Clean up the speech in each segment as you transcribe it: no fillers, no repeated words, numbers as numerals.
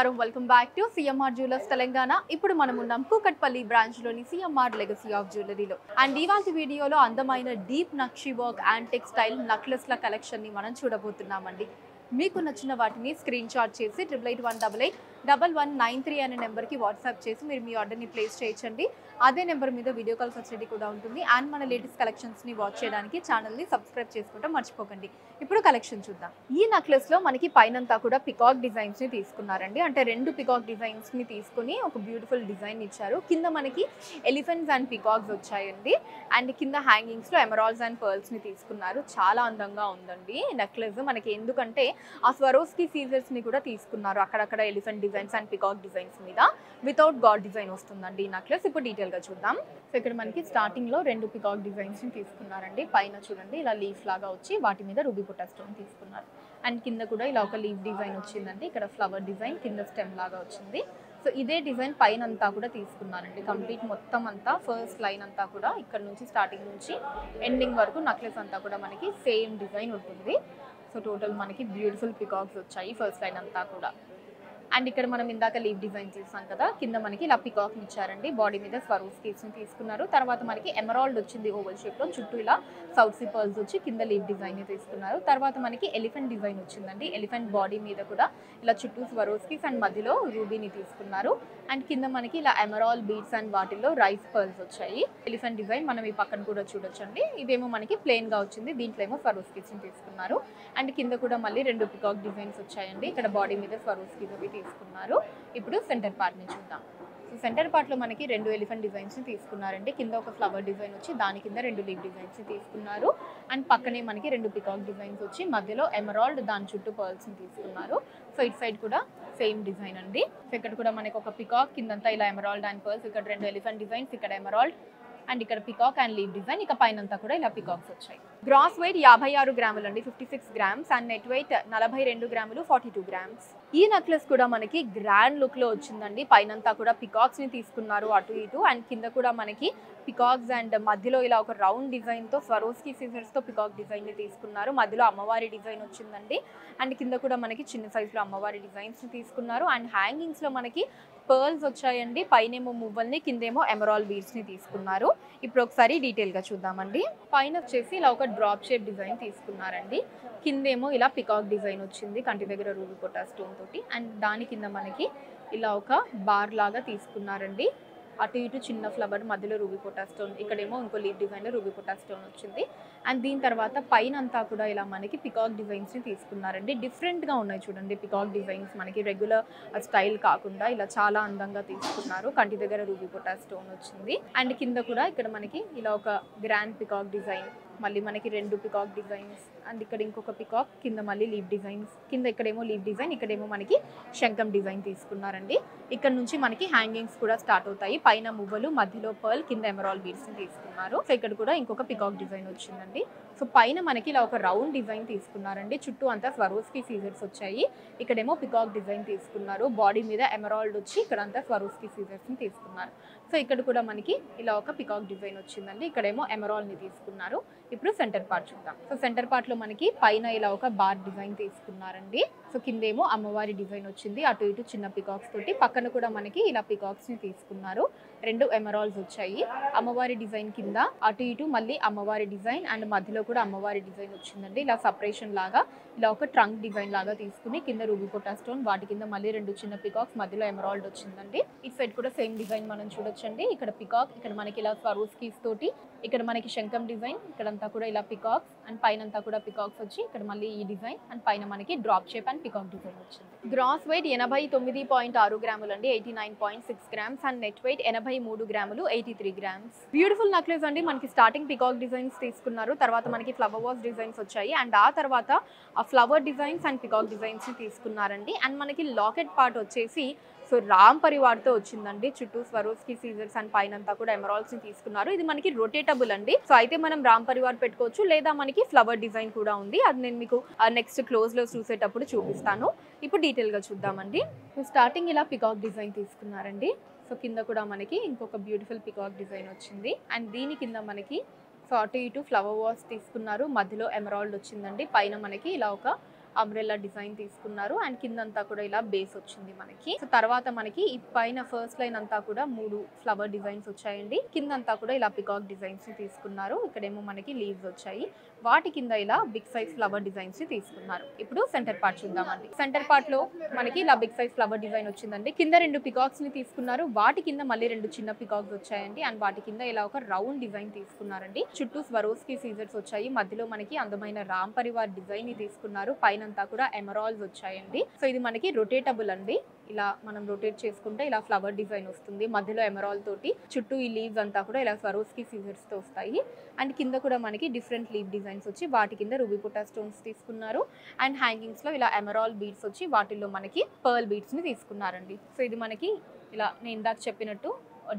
నమస్కారం welcome back to CMR jewellers Telangana. ఇప్పుడు మనం ఉన్నాం కూకట్పల్లి బ్రాంచ్ లోని సిఎంఆర్ లెగసీ ఆఫ్ జ్యువెలరీలో. అండ్ ఇవాల్టి వీడియోలో అందమైన deep nakshi work and textile నెక్లెస్ల కలెక్షన్ ని మనం చూడబోతున్నామండి. మీకు నచ్చిన వాటిని స్క్రీన్ షాట్ చేసి 8818881193 అనే నెంబర్కి వాట్సాప్ చేసి మీరు మీ ఆర్డర్ని ప్లేస్ చేయొచ్చండి. అదే నెంబర్ మీద వీడియో కాల్ ఫెసిలిటీ కూడా ఉంటుంది. అండ్ మన లేటెస్ట్ కలెక్షన్స్ని వాచ్ చేయడానికి ఛానల్ని సబ్స్క్రైబ్ చేసుకోవడం మర్చిపోకండి. ఇప్పుడు కలెక్షన్ చూద్దాం. ఈ నెక్లెస్లో మనకి పైనంతా కూడా పికాక్ డిజైన్స్ని తీసుకున్నారండి. అంటే రెండు పికాక్ డిజైన్స్ని తీసుకుని ఒక బ్యూటిఫుల్ డిజైన్ ఇచ్చారు. కింద మనకి ఎలిఫెంట్స్ అండ్ పికాక్స్ వచ్చాయండి. అండ్ కింద హ్యాంగింగ్స్లో ఎమరాల్డ్స్ అండ్ పర్ల్స్ని తీసుకున్నారు. చాలా అందంగా ఉందండి నెక్లెస్. మనకి ఎందుకంటే ఆ స్వరోస్కి సీజర్స్ని కూడా తీసుకున్నారు. అక్కడక్కడ elephant designs and peacock designs మీద వితౌట్ గాడ్ డిజైన్ వస్తుందండి ఈ నెక్లెస్. ఇప్పుడు డీటెయిల్గా చూద్దాం. సో ఇక్కడ మనకి స్టార్టింగ్లో రెండు పికాక్ డిజైన్స్ని తీసుకున్నారండి. పైన చూడండి ఇలా లీఫ్ లాగా వచ్చి వాటి మీద రూబీ బుట్టా స్టోన్ తీసుకున్నారు. అండ్ కింద కూడా ఇలా ఒక లీఫ్ డిజైన్ వచ్చిందండి. ఇక్కడ ఫ్లవర్ డిజైన్, కింద స్టెమ్ లాగా వచ్చింది. సో ఇదే డిజైన్ పైన అంతా కూడా తీసుకున్నారండి. కంప్లీట్ మొత్తం అంతా ఫస్ట్ లైన్ అంతా కూడా ఇక్కడ నుంచి స్టార్టింగ్ నుంచి ఎండింగ్ వరకు నెక్లెస్ అంతా కూడా మనకి సేమ్ డిజైన్ ఉంటుంది. సో టోటల్ మనకి బ్యూటిఫుల్ పికాక్స్ వచ్చాయి ఫస్ట్ లైన్ అంతా కూడా. అండ్ ఇక్కడ మనం ఇందాక లీవ్ డిజైన్ చేసాం కదా, కింద మనకి ఇలా పికాక్ని ఇచ్చారండి. బాడీ మీద స్వరోస్కీస్ని తీసుకున్నారు. తర్వాత మనకి ఎమరాల్డ్ వచ్చింది ఓవల్ షేప్లో, చుట్టూ ఇలా సౌత్ సీ పర్ల్స్ వచ్చి కింద లీవ్ డిజైన్ని తీసుకున్నారు. తర్వాత మనకి ఎలిఫెంట్ డిజైన్ వచ్చిందండి. ఎలిఫెంట్ బాడీ మీద కూడా ఇలా చుట్టూ స్వరోస్కీస్ అండ్ మధ్యలో రూబీని తీసుకున్నారు. అండ్ కింద మనకి ఇలా ఎమరాల్డ్ బీడ్స్ అండ్ వాటిల్లో రైస్ పర్ల్స్ వచ్చాయి. ఎలిఫెంట్ డిజైన్ మనం ఈ పక్కన కూడా చూడొచ్చండి. ఇదేమో మనకి ప్లెయిన్గా వచ్చింది, దీంట్లో ఏమో స్వరోస్కీస్ని తీసుకున్నారు. అండ్ కింద కూడా మళ్ళీ రెండు పికాక్ డిజైన్స్ వచ్చాయండి. ఇక్కడ బాడీ మీద స్వరోస్కీస్ అవి తీసుకున్నారు. ఇప్పుడు సెంటర్ పార్ట్ని చూద్దాం. సో సెంటర్ పార్ట్లో మనకి రెండు ఎలిఫెంట్ డిజైన్స్ని తీసుకున్నారండి. కింద ఒక ఫ్లవర్ డిజైన్ వచ్చి దాని కింద రెండు లీవ్ డిజైన్స్ని తీసుకున్నారు. అండ్ పక్కనే మనకి రెండు పికాక్ డిజైన్స్ వచ్చి మధ్యలో ఎమరాల్డ్, దాని చుట్టూ పర్ల్స్ని తీసుకున్నారు. సో ఇటు సైడ్ కూడా సేమ్ డిజైన్ అండి. సో ఇక్కడ కూడా మనకి ఒక పికాక్, కిందంతా ఇలా ఎమరాల్డ్ అండ్ పర్ల్స్, ఇక్కడ రెండు ఎలిఫెంట్ డిజైన్స్, ఇక్కడ ఎమరాల్డ్ అండ్ ఇక్కడ పికాక్ అండ్ లీవ్ డిజైన్, ఇక పైనంతా కూడా ఇలా పికాక్స్ వచ్చాయి. గ్రాస్ వెయిట్ 56 గ్రాములు అండి, 56 గ్రామ్స్. అండ్ నెట్ వెయిట్ 42 గ్రాములు, 42 గ్రామ్స్. ఈ నెక్లెస్ కూడా మనకి గ్రాండ్ లుక్ లో వచ్చిందండి. పైనంతా కూడా పికాక్స్ ని తీసుకున్నారు అటు ఇటు. అండ్ కింద కూడా మనకి పికాక్స్ అండ్ మధ్యలో ఇలా ఒక రౌండ్ డిజైన్ తో స్వరోస్కి సీజర్స్ తో పికాక్ డిజైన్ ని తీసుకున్నారు. మధ్యలో అమ్మవారి డిజైన్ వచ్చిందండి. అండ్ కింద కూడా మనకి చిన్న సైజ్ లో అమ్మవారి డిజైన్స్ ని తీసుకున్నారు. అండ్ హ్యాంగింగ్స్ లో మనకి పర్ల్స్ వచ్చాయండి. పైనేమో మువ్వల్ని, కిందేమో ఎమరాల్డ్ బీడ్స్ ని తీసుకున్నారు. ఇప్పుడు ఒకసారి డీటెయిల్ గా చూద్దామండి. పైన వచ్చేసి ఇలా ఒక డ్రాప్ షేప్ డిజైన్ తీసుకున్నారండి. కిందేమో ఇలా పికాక్ డిజైన్ వచ్చింది కంటి దగ్గర రూబీ బుట్టా స్టోన్ తోటి. అండ్ దాని కింద మనకి ఇలా ఒక బార్ లాగా తీసుకున్నారండి. అటు ఇటు చిన్న ఫ్లవర్, మధ్యలో రూబీ బుట్టా స్టోన్, ఇక్కడేమో ఇంకో లీవ్ డిజైన్లో రూబీ బుట్టా స్టోన్ వచ్చింది. అండ్ దీని తర్వాత పైన అంతా కూడా ఇలా మనకి పికాక్ డిజైన్స్ని తీసుకున్నారండి. డిఫరెంట్గా ఉన్నాయి చూడండి పికాక్ డిజైన్స్, మనకి రెగ్యులర్ స్టైల్ కాకుండా ఇలా చాలా అందంగా తీసుకున్నారు. కంటి దగ్గర రూబీ బుట్టా స్టోన్ వచ్చింది. అండ్ కింద కూడా ఇక్కడ మనకి ఇలా ఒక గ్రాండ్ పికాక్ డిజైన్, మళ్ళీ మనకి రెండు పికాక్ డిజైన్స్, అండ్ ఇక్కడ ఇంకొక పికాక్, కింద మళ్ళీ లీవ్ డిజైన్స్, కింద ఇక్కడేమో లీవ్ డిజైన్, ఇక్కడేమో మనకి శంఖం డిజైన్ తీసుకున్నారండి. ఇక్కడ నుంచి మనకి హ్యాంగింగ్స్ కూడా స్టార్ట్ అవుతాయి. పైన మువ్వలు, మధ్యలో పర్ల్, కింద ఎమరాల్డ్ బీడ్స్ తీసుకున్నారు. సో ఇక్కడ కూడా ఇంకొక పికాక్ డిజైన్ వచ్చిందండి. సో పైన మనకి ఇలా ఒక రౌండ్ డిజైన్ తీసుకున్నారండి. చుట్టూ అంతా స్వరోస్కి సీజర్స్ వచ్చాయి. ఇక్కడేమో పికాక్ డిజైన్ తీసుకున్నారు. బాడీ మీద ఎమరాల్డ్ వచ్చి ఇక్కడంతా స్వరోస్కి సీజర్స్ని తీసుకున్నారు. సో ఇక్కడ కూడా మనకి ఇలా ఒక పికాక్ డిజైన్ వచ్చిందండి. ఇక్కడేమో ఎమరాల్డ్ని తీసుకున్నారు. ఇప్పుడు సెంటర్ పార్ట్ చూద్దాం. సో సెంటర్ పార్ట్లో మనకి పైన ఇలా ఒక బార్ డిజైన్ తీసుకున్నారండి. సో కిందేమో అమ్మవారి డిజైన్ వచ్చింది, అటు ఇటు చిన్న పికాక్స్ తోటి. పక్కన కూడా మనకి ఇలా పికాక్స్ని తీసుకున్నారు. రెండు ఎమరాల్డ్స్ వచ్చాయి. అమ్మవారి డిజైన్ కింద అటు ఇటు మళ్ళీ అమ్మవారి డిజైన్, అండ్ మధ్యలో కూడా అమ్మవారి డిజైన్ వచ్చిందండి. ఇలా సపరేషన్ లాగా ఇలా ఒక ట్రంక్ డిజైన్ లాగా తీసుకుని కింద రూబీ బుట్టా స్టోన్, వాటి కింద మళ్ళీ రెండు చిన్న పికాక్స్, మధ్యలో ఎమరాల్డ్ వచ్చిందండి. ఈ సైడ్ కూడా సేమ్ డిజైన్ మనం చూడొచ్చండి. ఇక్కడ పికాక్, ఇక్కడ మనకి ఇలా స్వరోస్కీస్ తోటి, ఇక్కడ మనకి శంఖం డిజైన్, ఇక్కడంతా కూడా ఇలా పికాక్స్, అండ్ పైన అంతా కూడా పికాక్స్ వచ్చి ఇక్కడ మళ్ళీ ఈ డిజైన్, అండ్ పైన మనకి drop shape and peacock design వచ్చింది. గ్రాస్ వెయిట్ 89.6 గ్రాములు అండి, 89.6 గ్రామ్స్. అండ్ నెట్ వెయిట్ 83 గ్రాములు, 83 గ్రామ్స్. బ్యూటిఫుల్ నెక్లెస్ అండి. మనకి స్టార్టింగ్ పికాక్ డిజైన్స్ తీసుకున్నారు, తర్వాత మనకి ఫ్లవర్ వాస్ డిజైన్స్ వచ్చాయి. అండ్ ఆ తర్వాత ఆ flower designs and peacock designs ని తీసుకున్నారండి. అండ్ మనకి లాకెట్ పార్ట్ వచ్చేసి సో రామ్ పరివార్తో వచ్చిందండి. చుట్టూ స్వరోస్కి సీజర్స్ అండ్ పైన అంతా కూడా ఎమరాల్డ్స్ ని తీసుకున్నారు. ఇది మనకి రొటేటబుల్ అండి. సో అయితే మనం రామ్ పరివార్ పెట్టుకోవచ్చు, లేదా మనకి ఫ్లవర్ డిజైన్ కూడా ఉంది. అది నేను మీకు నెక్స్ట్ క్లోజ్ లో చూసేటప్పుడు చూపిస్తాను. ఇప్పుడు డీటెయిల్ గా చూద్దామండి. స్టార్టింగ్ ఇలా పికాక్ డిజైన్ తీసుకున్నారండి. సో కింద కూడా మనకి ఇంకొక బ్యూటిఫుల్ పికాక్ డిజైన్ వచ్చింది. అండ్ దీని కింద మనకి సో అటు ఇటు ఫ్లవర్ వాస్ తీసుకున్నారు, మధ్యలో ఎమరాల్డ్ వచ్చిందండి. పైన మనకి ఇలా ఒక అంబ్రెల్లా డిజైన్ తీసుకున్నారు అండ్ కిందంతా కూడా ఇలా బేస్ వచ్చింది మనకి. సో తర్వాత మనకి ఈ పైన ఫస్ట్ లైన్ అంతా కూడా 3 ఫ్లవర్ డిజైన్స్ వచ్చాయండి. కిందంతా కూడా ఇలా పికాక్ డిజైన్స్ ని తీసుకున్నారు. ఇక్కడేమో మనకి లీవ్స్ వచ్చాయి. వాటి కింద ఇలా బిగ్ సైజ్ ఫ్లవర్ డిజైన్స్ ని తీసుకున్నారు. ఇప్పుడు సెంటర్ పార్ట్ చూద్దామండి. సెంటర్ పార్ట్ లో మనకి ఇలా బిగ్ సైజ్ ఫ్లవర్ డిజైన్ వచ్చిందండి. కింద 2 పికాక్స్ ని తీసుకున్నారు. వాటి కింద మళ్ళీ 2 చిన్న పికాక్స్ వచ్చాయండి అండ్ వాటి కింద ఇలా ఒక రౌండ్ డిజైన్ తీసుకున్నారండి. చుట్టూ స్వరోస్కి సీజర్స్ వచ్చాయి. మధ్యలో మనకి అందమైన రామ్ పరివార్ డిజైన్ ని తీసుకున్నారు. పైనంతా కూడా ఎమరాల్డ్స్ వచ్చాయండి. సో ఇది మనకి రొటేటబుల్ అండి. ఇలా మనం రొటేట్ చేసుకుంటే ఇలా ఫ్లవర్ డిజైన్ వస్తుంది. మధ్యలో ఎమరాల్డ్ తోటి చుట్టూ ఈ లీవ్స్ అంతా కూడా ఇలా స్వరోస్కి సీజర్స్ తో వస్తాయి. అండ్ కింద కూడా మనకి డిఫరెంట్ లీవ్ డిజైన్స్ వచ్చి వాటి కింద రూబీ పుటా స్టోన్స్ తీసుకున్నారు. అండ్ హ్యాంగింగ్స్ లో ఇలా ఎమరాల్డ్ బీడ్స్ వచ్చి వాటిల్లో మనకి పర్ల్ బీడ్స్ ని తీసుకున్నారండి. సో ఇది మనకి ఇలా నేను ఇందాక చెప్పినట్టు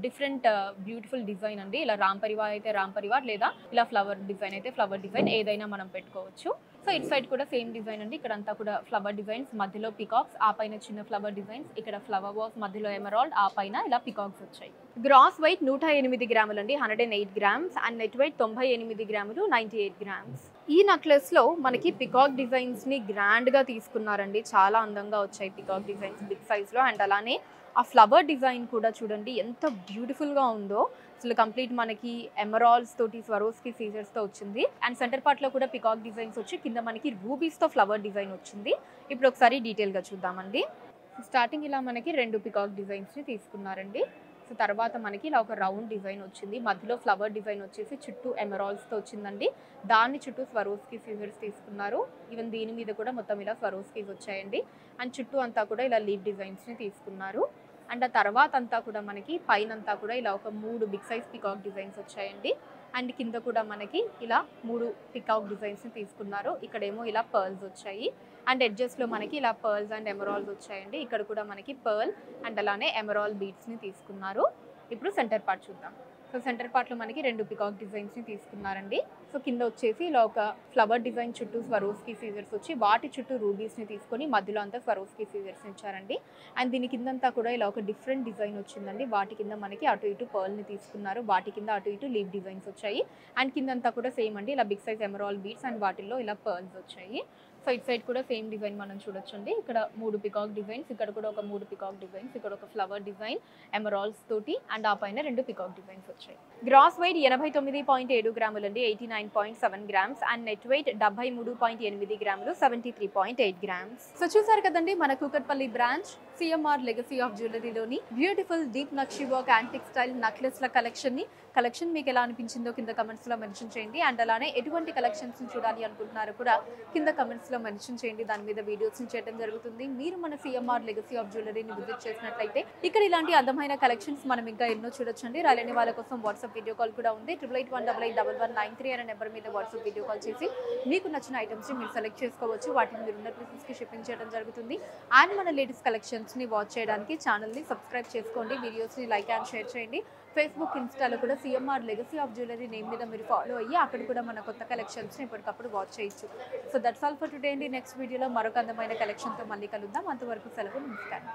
డిఫరెంట్ బ్యూటిఫుల్ డిజైన్ అండి. ఇలా రామ్ పరివార్ అయితే రామ్ పరివార్, లేదా ఇలా ఫ్లవర్ డిజైన్ అయితే ఫ్లవర్ డిజైన్, ఏదైనా మనం పెట్టుకోవచ్చు. సో ఇటు సైడ్ కూడా సేమ్ డిజైన్ అండి. ఇక్కడ అంతా కూడా ఫ్లవర్ డిజైన్స్, మధ్యలో పికాక్స్, ఆ పైన చిన్న ఫ్లవర్ డిజైన్స్, ఇక్కడ ఫ్లవర్ వాస్, మధ్యలో ఎమరాల్డ్, ఆ పైన ఇలా పికాక్స్ వచ్చాయి. గ్రాస్ వెయిట్ 108 గ్రాములు అండి, 108 గ్రామ్స్. అండ్ నెట్ వెయిట్ 98 గ్రాములు, 98 గ్రామ్స్. ఈ నెక్లెస్ లో మనకి పికాక్ డిజైన్స్ ని గ్రాండ్ గా తీసుకున్నారండి. చాలా అందంగా వచ్చాయి పికాక్ డిజైన్స్ బిగ్ సైజ్ లో. అండ్ అలానే ఆ ఫ్లవర్ డిజైన్ కూడా చూడండి ఎంత బ్యూటిఫుల్ గా ఉందో. అసలు కంప్లీట్ మనకి ఎమరాల్డ్స్ తోటి స్వరోస్కి సీజర్స్ తో వచ్చింది. అండ్ సెంటర్ పార్ట్ లో కూడా పికాక్ డిజైన్స్ వచ్చి కింద మనకి రూబీస్ తో ఫ్లవర్ డిజైన్ వచ్చింది. ఇప్పుడు ఒకసారి డీటెయిల్ గా చూద్దామండి. స్టార్టింగ్ ఇలా మనకి 2 పికాక్ డిజైన్స్ ని తీసుకున్నారండి. సో తర్వాత మనకి ఇలా ఒక రౌండ్ డిజైన్ వచ్చింది. మధ్యలో ఫ్లవర్ డిజైన్ వచ్చేసి చుట్టూ ఎమరాల్డ్స్ తో వచ్చిందండి. దాన్ని చుట్టూ స్వరోస్కి సీజర్స్ తీసుకున్నారు. ఈవెన్ దీని మీద కూడా మొత్తం ఇలా స్వరోస్కి వచ్చాయండి. అండ్ చుట్టూ అంతా కూడా ఇలా లీవ్ డిజైన్స్ ని తీసుకున్నారు. అండ్ ఆ తర్వాత అంతా కూడా మనకి పైన అంతా కూడా ఇలా ఒక 3 బిగ్ సైజ్ పికాక్ డిజైన్స్ వచ్చాయండి. అండ్ కింద కూడా మనకి ఇలా 3 పికాక్ డిజైన్స్ ని తీసుకున్నారు. ఇక్కడేమో ఇలా పర్ల్స్ వచ్చాయి. అండ్ ఎడ్జెస్ లో మనకి ఇలా పర్ల్స్ అండ్ ఎమరాల్డ్స్ వచ్చాయండి. ఇక్కడ కూడా మనకి పర్ల్ అండ్ అలానే ఎమరాల్డ్ బీడ్స్ ని తీసుకున్నారు. ఇప్పుడు సెంటర్ పార్ట్ చూద్దాం. సో సెంటర్ పార్ట్ లో మనకి 2 పికాక్ డిజైన్స్ ని తీసుకున్నారండి. సో కింద వచ్చేసి ఇలా ఒక ఫ్లవర్ డిజైన్ చుట్టూ స్వరోస్కి సీజర్స్ వచ్చి వాటి చుట్టూ రూబీస్ ని తీసుకొని మధ్యలో అంతా స్వరోస్కి సీజర్స్ ఇచ్చారండి. అండ్ దీని కిందంతా కూడా ఇలా ఒక డిఫరెంట్ డిజైన్ వచ్చిందండి. వాటి కింద మనకి అటు ఇటు పర్ల్ ని తీసుకున్నారు. వాటి కింద అటు ఇటు లీవ్ డిజైన్స్ వచ్చాయి. అండ్ కిందంతా కూడా సేమ్ అండి, ఇలా big size emerald beads and వాటిల్లో ఇలా పర్ల్స్ వచ్చాయి. సో ఇటు సైడ్ కూడా సేమ్ డిజైన్ మనం చూడొచ్చండి. ఇక్కడ 3 పికాక్ డిజైన్స్, ఇక్కడ కూడా ఒక 3 పికాక్ డిజైన్స్, ఇక్కడ ఒక ఫ్లవర్ డిజైన్ ఎమరాల్డ్స్ తోటి, అండ్ ఆ పైన 2 పికాక్ డిజైన్స్ వచ్చాయి. గ్రాస్ వెయిట్ 89.7 గ్రాములు అండి, 89.7 గ్రామ్స్. అండ్ నెట్ వెయిట్ 73.8 గ్రాములు, 73.8 గ్రామ్స్. సో చూసారు కదండి మన Kukatpally branch CMR legacy of జ్యువెలరీలోని beautiful deep nakshi work antique style నెక్లెస్ల కలెక్షన్ మీకు ఎలా అనిపించిందో కింద కమెంట్స్ లో మెన్షన్ చేయండి. అండ్ అలానే ఎటువంటి కలెక్షన్స్ చూడాలి అనుకుంటున్నారో కూడా కింద కమెంట్స్ లో మెన్షన్ చేయండి. దాని మీద వీడియోస్ చేయడం జరుగుతుంది. మీరు మన సిఎంఆర్ లెగసీ ఆఫ్ జ్యువెలరీని విజిట్ చేసినట్లయితే ఇక్కడ ఇలాంటి అందమైన కలెక్షన్స్ మనం ఇంకా ఎన్నో చూడొచ్చండి. రాలేని వాళ్ళ కోసం వాట్సాప్ వీడియో కాల్ కూడా ఉంది. 8818881193 అనే నెంబర్ మీద వాట్సాప్ వీడియో కాల్ చేసి మీకు నచ్చిన ఐటమ్స్ ని మీరు సెలెక్ట్ చేసుకోవచ్చు. వాటిని మీరు ఉన్న ప్లేసెస్ కి షిప్పింగ్ చేయడం జరుగుతుంది. అండ్ మన లేటెస్ట్ కలెక్షన్స్ ని వాచ్ చేయడానికి ఛానల్ ని సబ్స్క్రైబ్ చేసుకోండి. వీడియోస్ ని లైక్ అండ్ షేర్ చేయండి. ఫేస్బుక్, ఇన్స్టాలో కూడా CMR legacy of jewellery name మీద మీరు ఫాలో అయ్యి అక్కడ కూడా మన కొత్త కలెక్షన్స్ని ఎప్పటికప్పుడు వాచ్ చేయొచ్చు. So that's all for today అండి. నెక్స్ట్ వీడియోలో మరొక అందమైన కలెక్షన్తో మళ్ళీ కలుద్దాం. అంతవరకు సెలవు, నమస్కారం.